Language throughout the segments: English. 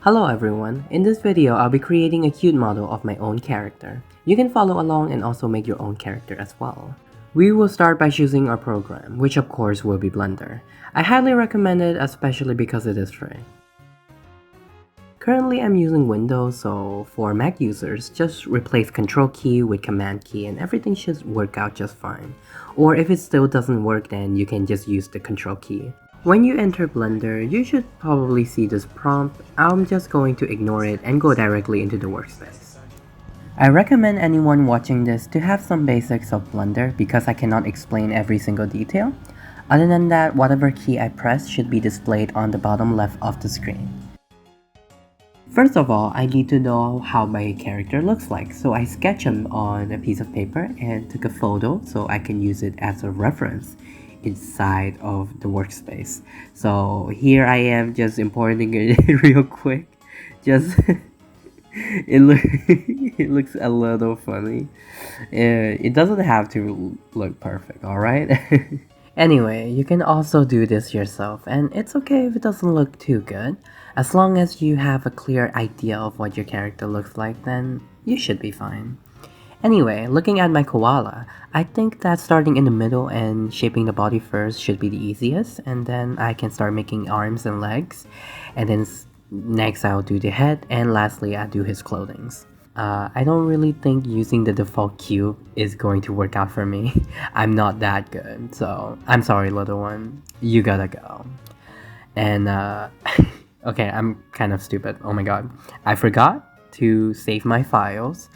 Hello everyone, in this video I'll be creating a cute model of my own character. You can follow along and also make your own character as well. We will start by choosing our program, which of course will be Blender. I highly recommend it, especially because it is free. Currently I'm using Windows, so for Mac users, just replace Control key with Command key and everything should work out just fine. Or if it still doesn't work, then you can just use the Control key. When you enter Blender, you should probably see this prompt. I'm just going to ignore it and go directly into the workspace. I recommend anyone watching this to have some basics of Blender because I cannot explain every single detail. Other than that, whatever key I press should be displayed on the bottom left of the screen. First of all, I need to know how my character looks like, so I sketch him on a piece of paper and took a photo so I can use it as a reference inside of the workspace. So here I am just importing it real quick. Just it looks a little funny. It doesn't have to look perfect, alright? Anyway, you can also do this yourself, and it's okay if it doesn't look too good. As long as you have a clear idea of what your character looks like, then you should be fine. Anyway, looking at my koala, I think that starting in the middle and shaping the body first should be the easiest, and then I can start making arms and legs, and then next I'll do the head, and lastly I'll do his clothing. I don't really think using the default cube is going to work out for me. I'm not that good, so I'm sorry little one, you gotta go. And okay, I'm kind of stupid, oh my god. I forgot to save my files.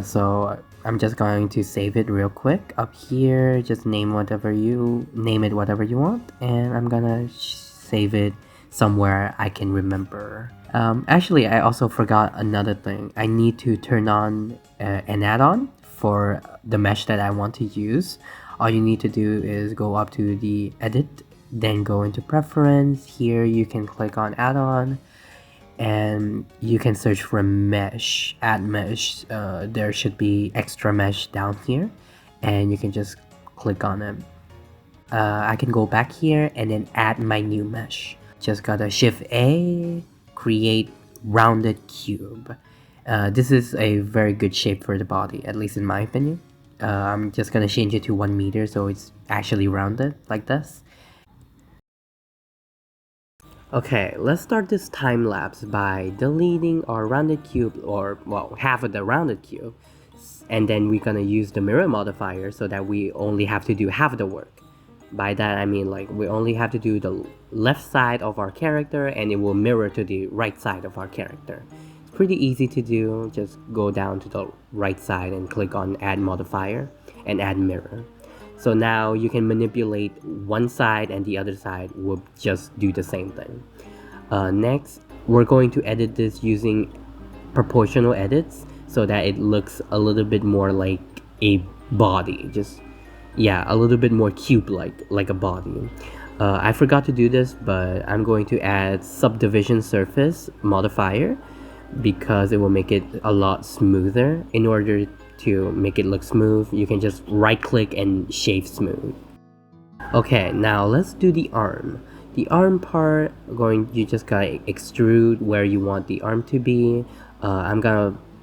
So I'm just going to save it real quick. Up here, just name it whatever you want, and I'm gonna save it somewhere I can remember. Actually, I also forgot another thing. I need to turn on an add-on for the mesh that I want to use. All you need to do is go up to the edit, then go into preference. Here you can click on add-on, and you can search for mesh, add mesh. There should be extra mesh down here, and you can just click on it. I can go back here and then add my new mesh. Just gotta shift A, create rounded cube. This is a very good shape for the body, at least in my opinion. I'm just gonna change it to 1 meter so it's actually rounded like this. Okay, let's start this time lapse by deleting our rounded cube, or well, half of the rounded cube, and then we're gonna use the mirror modifier so that we only have to do half of the work. By that I mean like we only have to do the left side of our character and it will mirror to the right side of our character. It's pretty easy to do. Just go down to the right side and click on add modifier and add mirror. So now you can manipulate one side and the other side will just do the same thing. Next, we're going to edit this using proportional edits so that it looks a little bit more like a body. Yeah, a little bit more cube-like a body. I forgot to do this, but I'm going to add subdivision surface modifier because it will make it a lot smoother. In order to make it look smooth, you can just right click and shave smooth. Okay, now let's do the arm. The arm part, you just gotta extrude where you want the arm to be.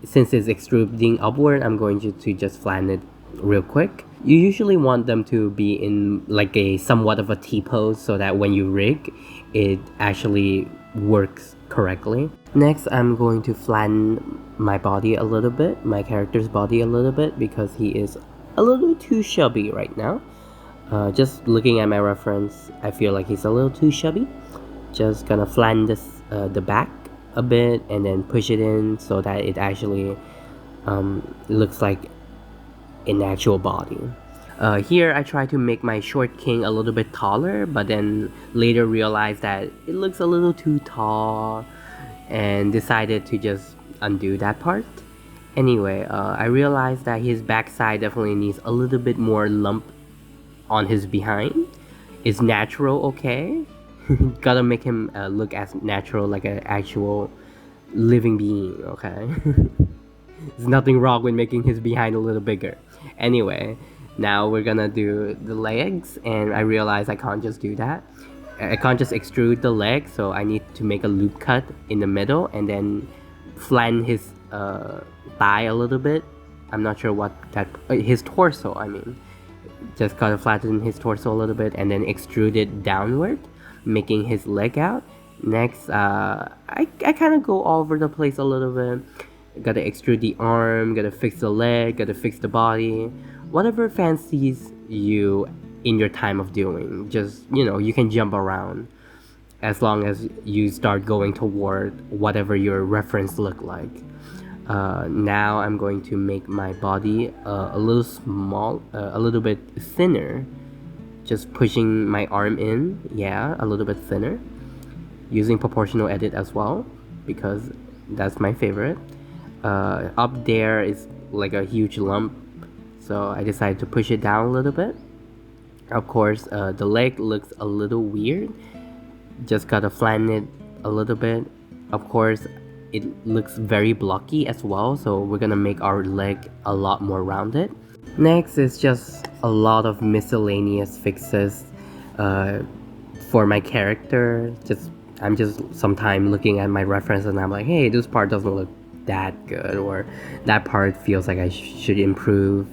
Since it's extruding upward, I'm going to just flatten it real quick. You usually want them to be in like a somewhat of a T-pose so that when you rig, it actually works correctly. Next, I'm going to flatten my body a little bit, my character's body a little bit, because he is a little too chubby right now. Just looking at my reference, I feel like he's a little too chubby. Just gonna flatten the back a bit and then push it in so that it actually looks like an actual body. Here I try to make my short king a little bit taller, but then later realized that it looks a little too tall and decided to just undo that part. Anyway, I realized that his backside definitely needs a little bit more lump on his behind. It's natural, okay? Gotta make him look as natural like an actual living being, okay? There's nothing wrong with making his behind a little bigger. Anyway, now we're gonna do the legs, and I realize I can't just do that. I can't just extrude the leg, so I need to make a loop cut in the middle and then flatten his thigh a little bit. I'm not sure what that his torso. I mean, just gotta flatten his torso a little bit and then extrude it downward, making his leg out. Next, I kind of go all over the place a little bit. Gotta extrude the arm, gotta fix the leg, gotta fix the body. Whatever fancies you in your time of doing. Just, you can jump around as long as you start going toward whatever your reference look like. Now I'm going to make my body a little small, a little bit thinner. Just pushing my arm in, yeah, a little bit thinner. Using proportional edit as well, because that's my favorite. Up there is like a huge lump, so I decided to push it down a little bit. Of course, the leg looks a little weird. Just gotta flatten it a little bit. Of course, it looks very blocky as well, so we're gonna make our leg a lot more rounded. Next is just a lot of miscellaneous fixes for my character. I'm just sometimes looking at my reference and I'm like, hey, this part doesn't look that good, or that part feels like I should improve.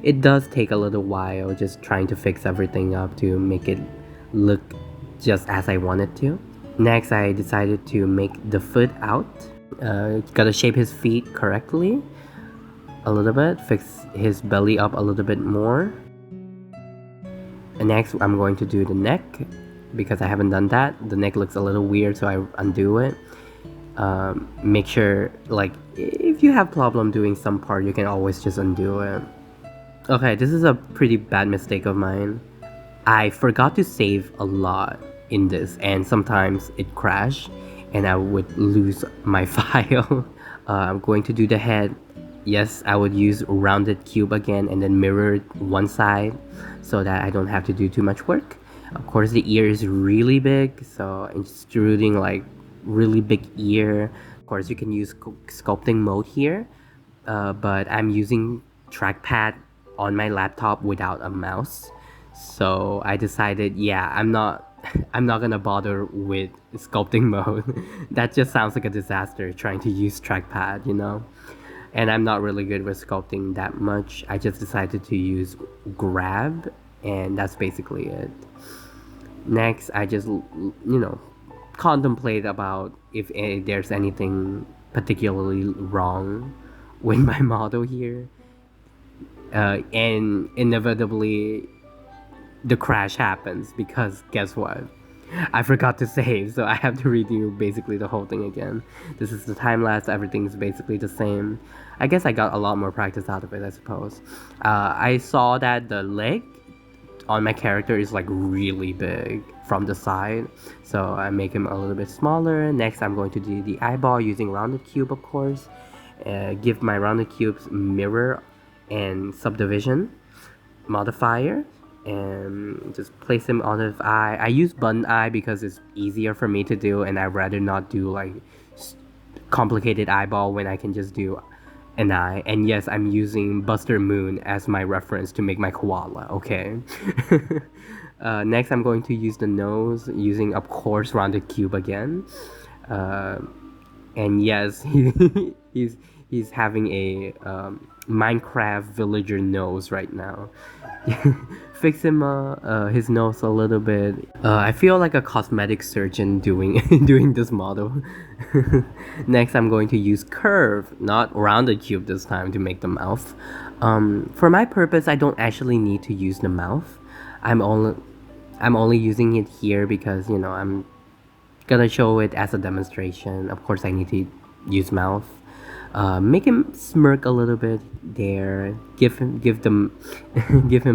It does take a little while just trying to fix everything up to make it look just as I want it to. Next, I decided to make the foot out. Gotta shape his feet correctly a little bit, fix his belly up a little bit more. And next, I'm going to do the neck because I haven't done that. The neck looks a little weird, so I undo it. Make sure, like, if you have problem doing some part, you can always just undo it. Okay, this is a pretty bad mistake of mine. I forgot to save a lot in this, and sometimes it crashed and I would lose my file. I'm going to do the head. Yes, I would use rounded cube again and then mirror one side so that I don't have to do too much work. Of course, the ear is really big, so extruding like really big ear. Of course, you can use sculpting mode here, but I'm using trackpad on my laptop without a mouse. So I decided, yeah, I'm not gonna bother with sculpting mode. That just sounds like a disaster trying to use trackpad, And I'm not really good with sculpting that much. I just decided to use grab, and that's basically it. Next, I just, contemplate about if there's anything particularly wrong with my model here. And inevitably, the crash happens because guess what? I forgot to save, so I have to redo basically the whole thing again. This is the time-lapse, everything's basically the same. I guess I got a lot more practice out of it, I suppose. I saw that the leg on my character is like really big from the side, so I make him a little bit smaller. Next, I'm going to do the eyeball using rounded cube, of course. Give my rounded cubes mirror and subdivision modifier, and just place him on his eye. I use button eye because it's easier for me to do, and I'd rather not do like complicated eyeball when I can just do an eye. And yes, I'm using Buster Moon as my reference to make my koala, okay? Next, I'm going to use the nose using, of course, rounded cube again. And yes, he's having a Minecraft villager nose right now. Fix him his nose a little bit. I feel like a cosmetic surgeon doing this model. Next, I'm going to use curve, not rounded cube this time, to make the mouth. For my purpose, I don't actually need to use the mouth. I'm only using it here because I'm gonna show it as a demonstration. Of course, I need to use mouth. Make him smirk a little bit there. Give him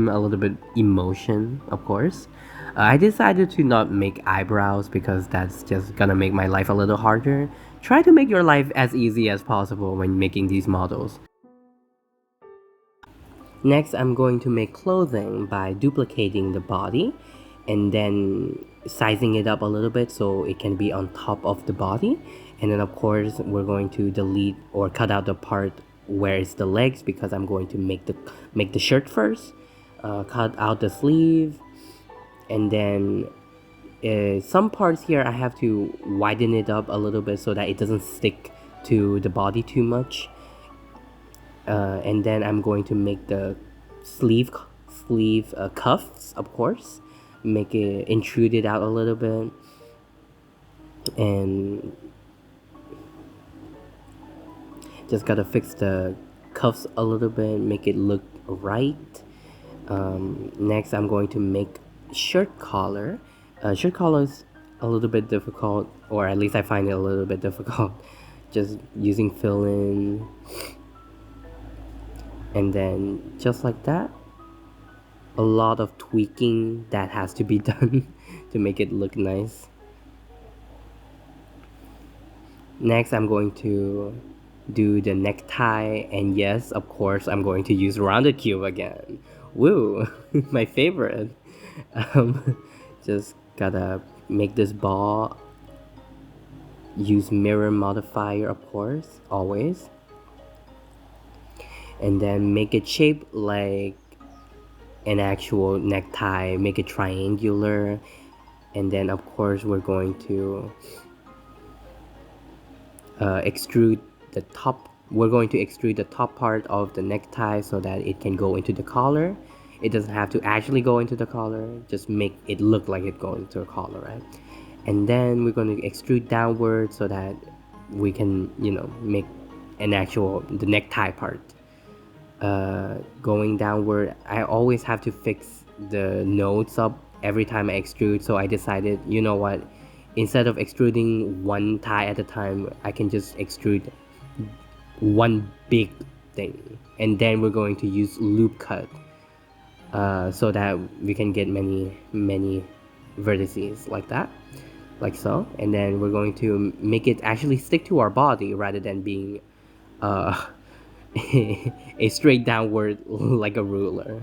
a little bit emotion, of course. I decided to not make eyebrows because that's just gonna make my life a little harder. Try to make your life as easy as possible when making these models. Next, I'm going to make clothing by duplicating the body and then sizing it up a little bit so it can be on top of the body. And then of course we're going to delete or cut out the part where it's the legs because I'm going to make the shirt first. Cut out the sleeve And then some parts here I have to widen it up a little bit so that it doesn't stick to the body too much. And then I'm going to make the sleeve cuffs, of course, make it intrude it out a little bit, and just gotta fix the cuffs a little bit, make it look right. Next I'm going to make shirt collar. Shirt collar is a little bit difficult, or at least I find it a little bit difficult, just using fill-in. And then just like that, a lot of tweaking that has to be done to make it look nice. Next I'm going to do the necktie, and yes, of course I'm going to use rounded cube again. Woo! My favorite. Just gotta make this ball, use mirror modifier, of course, always, and then make it shaped like an actual necktie, make it triangular. And then of course we're going to extrude the top. We're going to extrude the top part of the necktie so that it can go into the collar. It doesn't have to actually go into the collar, just make it look like it goes into a collar, right? And then we're going to extrude downward so that we can, you know, make an actual, the necktie part. Going downward, I always have to fix the nodes up every time I extrude, so I decided, you know what, instead of extruding one tie at a time, I can just extrude one big thing, and then we're going to use loop cut so that we can get many vertices like that, like so. And then we're going to make it actually stick to our body rather than being a straight downward like a ruler.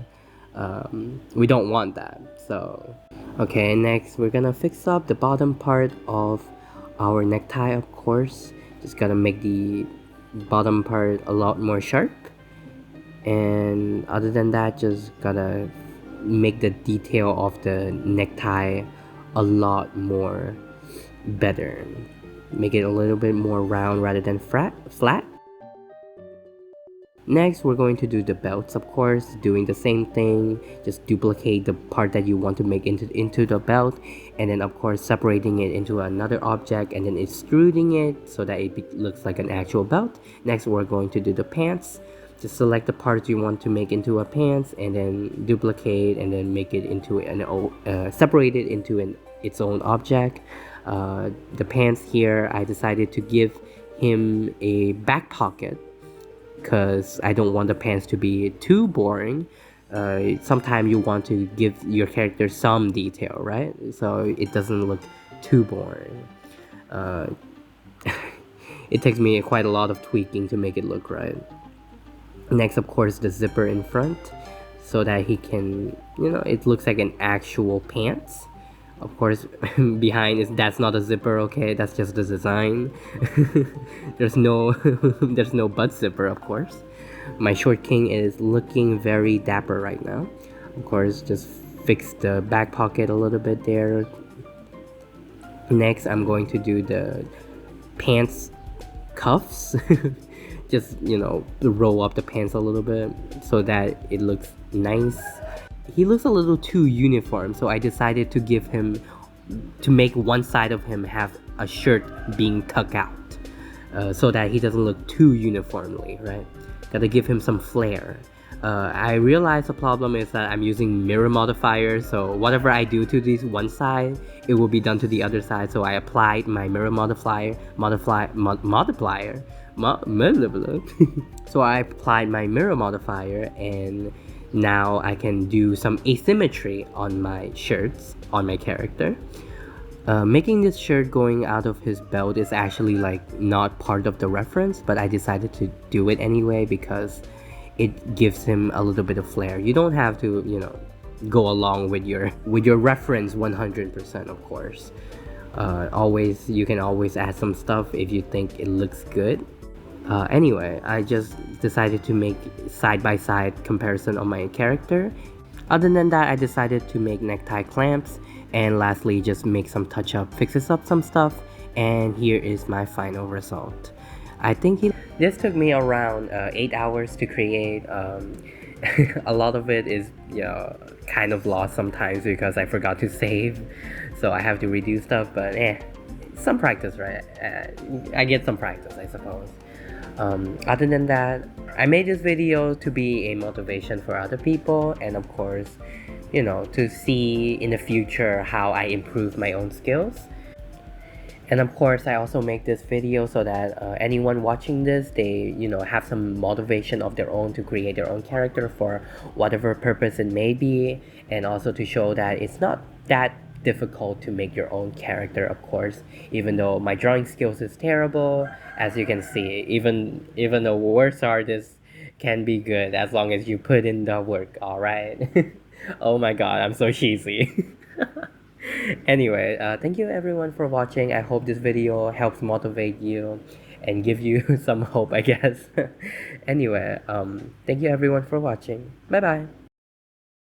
We don't want that. So okay, next we're gonna fix up the bottom part of our necktie, of course. Just gotta make the bottom part a lot more sharp, and other than that, just gotta make the detail of the necktie a lot more better, make it a little bit more round rather than flat. Next, we're going to do the belts, of course, doing the same thing. Just duplicate the part that you want to make into the belt, and then of course separating it into another object, and then extruding it so that it looks like an actual belt. Next, we're going to do the pants. Just select the parts you want to make into a pants, and then duplicate, and then make it into separate it into its own object. The pants here, I decided to give him a back pocket, because I don't want the pants to be too boring. Sometimes you want to give your character some detail, right? So it doesn't look too boring. It takes me quite a lot of tweaking to make it look right. Next, of course, the zipper in front, so that he can, you know, it looks like an actual pants. Of course, behind that's not a zipper, okay? That's just the design. There's no butt zipper, of course. My short king is looking very dapper right now. Of course, just fix the back pocket a little bit there. Next, I'm going to do the pants cuffs. Just, you know, roll up the pants a little bit so that it looks nice. He looks a little too uniform, so I decided to make one side of him have a shirt being tucked out, so that he doesn't look too uniformly, right? Gotta give him some flair. I realized the problem is that I'm using mirror modifier, so whatever I do to this one side, it will be done to the other side. So I applied my mirror multiplier. So I applied my mirror modifier, and now I can do some asymmetry on my shirts, on my character. Making this shirt going out of his belt is actually like not part of the reference, but I decided to do it anyway because it gives him a little bit of flair. You don't have to, you know, go along with your reference 100%, of course. You can always add some stuff if you think it looks good. Anyway, I just decided to make side-by-side comparison on my character. Other than that, I decided to make necktie clamps, and lastly just make some touch up, fixes up some stuff, and here is my final result. I think this took me around 8 hours to create. A lot of it is, kind of lost sometimes because I forgot to save, so I have to redo stuff, but some practice, right? I get some practice, I suppose. Other than that, I made this video to be a motivation for other people, and of course, to see in the future how I improve my own skills. And of course, I also make this video so that anyone watching this, they have some motivation of their own to create their own character for whatever purpose it may be, and also to show that it's not that difficult to make your own character. Of course, even though my drawing skills is terrible, as you can see, even the worst artists can be good as long as you put in the work. All right. Oh my god, I'm so cheesy. Anyway, thank you everyone for watching. I hope this video helps motivate you and give you some hope, I guess. Anyway, thank you everyone for watching. Bye bye.